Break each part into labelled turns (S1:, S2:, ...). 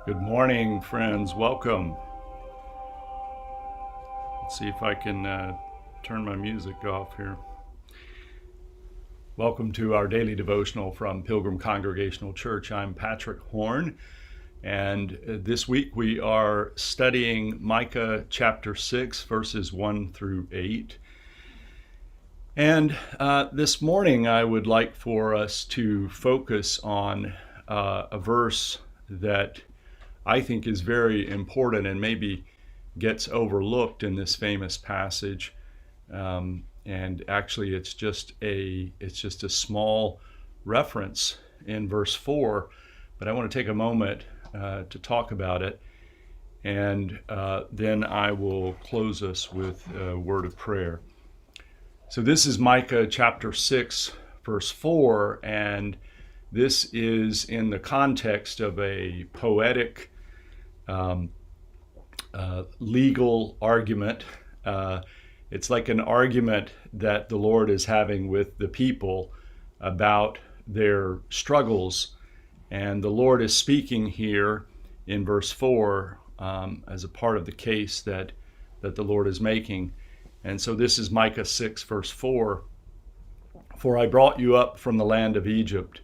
S1: Good morning, friends. Welcome. Let's see if I can turn my music off here. Welcome to our daily devotional from Pilgrim Congregational Church. I'm Patrick Horn, and this week we are studying Micah chapter 6, verses 1 through 8. And this morning I would like for us to focus on a verse that I think is very important and maybe gets overlooked in this famous passage. And actually it's just a small reference in verse 4, but I want to take a moment to talk about it, and then I will close us with a word of prayer. So this is Micah chapter 6, verse 4, and this is in the context of a poetic legal argument. It's like an argument that the Lord is having with the people about their struggles. And the Lord is speaking here in verse 4 as a part of the case that the Lord is making. And so this is Micah 6, verse 4. For I brought you up from the land of Egypt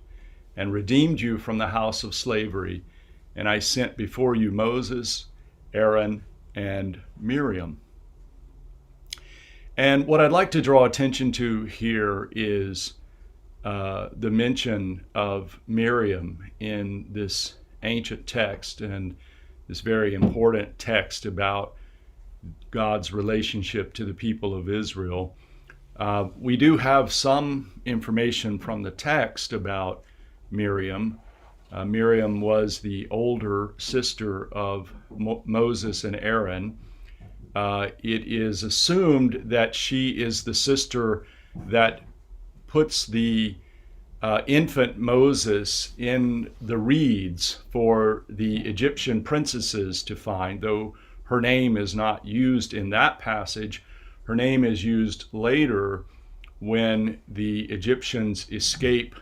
S1: and redeemed you from the house of slavery. And I sent before you Moses, Aaron, and Miriam. And what I'd like to draw attention to here is the mention of Miriam in this ancient text and this very important text about God's relationship to the people of Israel. We do have some information from the text about Miriam. Miriam was the older sister of Moses and Aaron. It is assumed that she is the sister that puts the infant Moses in the reeds for the Egyptian princesses to find, though her name is not used in that passage. Her name is used later when the Egyptians escape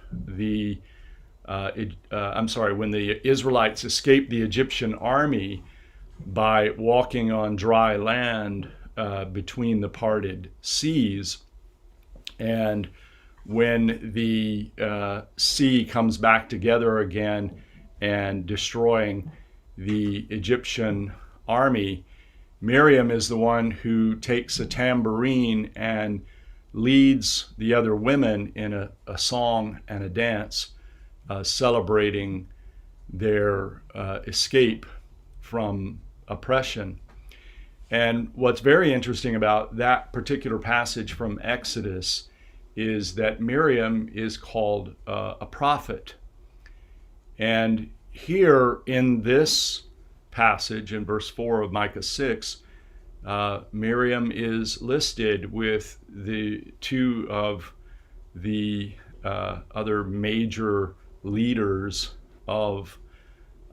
S1: when the Israelites escape the Egyptian army by walking on dry land between the parted seas. And when the sea comes back together again and destroying the Egyptian army, Miriam is the one who takes a tambourine and leads the other women in a song and a dance, celebrating their escape from oppression. And what's very interesting about that particular passage from Exodus is that Miriam is called a prophet. And here in this passage, in verse 4 of Micah 6, Miriam is listed with the two of the other major leaders of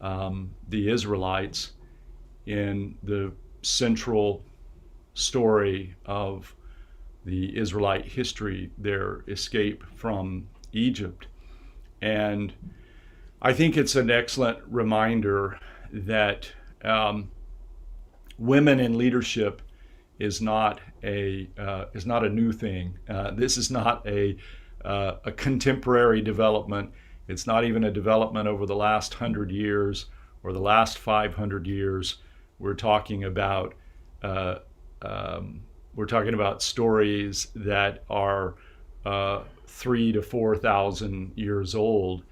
S1: the Israelites in the central story of the Israelite history, their escape from Egypt. And I think it's an excellent reminder that women in leadership is not a new thing. This is not a contemporary development. It's not even a development over the last 100 years or the last 500 years. We're talking about stories that are 3,000 to 4,000 years old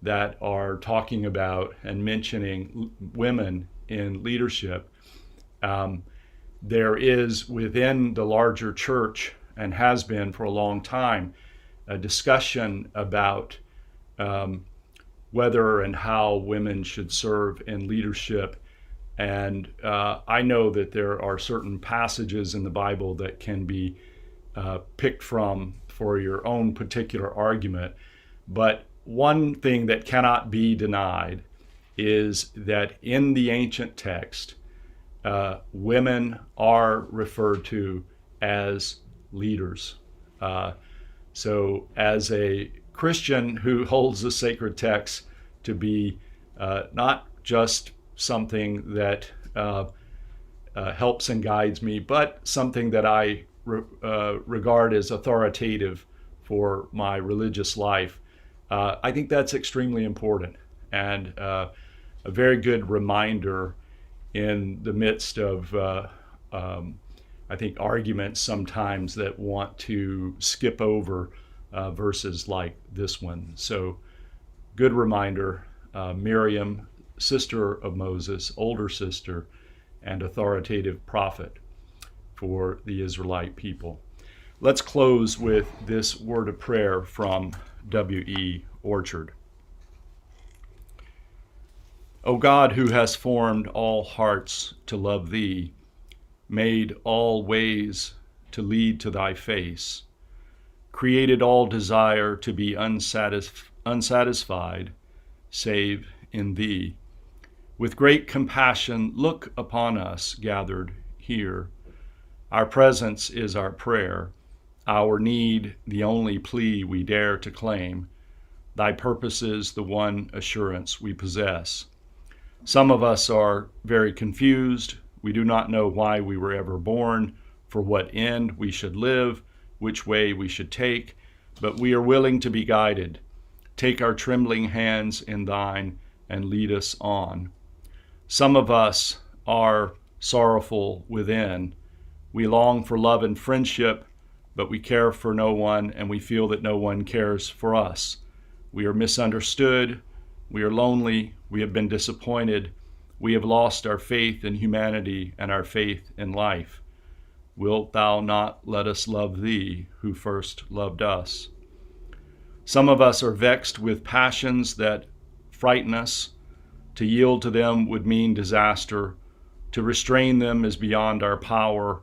S1: that are talking about and mentioning women in leadership. There is within the larger church, and has been for a long time, a discussion about whether and how women should serve in leadership. And I know that there are certain passages in the Bible that can be picked from for your own particular argument. But one thing that cannot be denied is that in the ancient text, women are referred to as leaders. So as a Christian who holds the sacred text to be not just something that helps and guides me, but something that I regard as authoritative for my religious life. I think that's extremely important and a very good reminder in the midst of, I think, arguments sometimes that want to skip over verses like this one. So, good reminder, Miriam, sister of Moses, older sister, and authoritative prophet for the Israelite people. Let's close with this word of prayer from W.E. Orchard. O God, who has formed all hearts to love thee, made all ways to lead to thy face, created all desire to be unsatisfied, save in thee. With great compassion, look upon us gathered here. Our presence is our prayer, our need the only plea we dare to claim. Thy purpose is the one assurance we possess. Some of us are very confused. We do not know why we were ever born, for what end we should live, which way we should take, but we are willing to be guided. Take our trembling hands in thine and lead us on. Some of us are sorrowful within. We long for love and friendship, but we care for no one, and we feel that no one cares for us. We are misunderstood. We are lonely. We have been disappointed. We have lost our faith in humanity and our faith in life. Wilt thou not let us love thee, who first loved us? Some of us are vexed with passions that frighten us. To yield to them would mean disaster. To restrain them is beyond our power,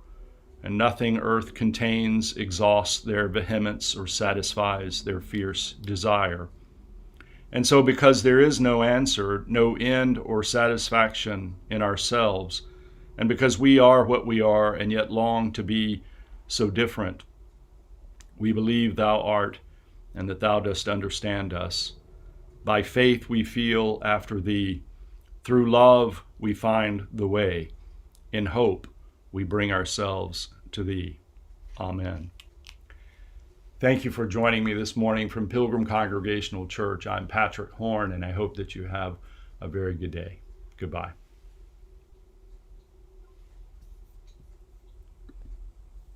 S1: and nothing earth contains exhausts their vehemence or satisfies their fierce desire. And so, because there is no answer, no end or satisfaction in ourselves, and because we are what we are and yet long to be so different, we believe thou art and that thou dost understand us. By faith we feel after thee. Through love we find the way. In hope we bring ourselves to thee. Amen. Thank you for joining me this morning from Pilgrim Congregational Church. I'm Patrick Horn, and I hope that you have a very good day. Goodbye.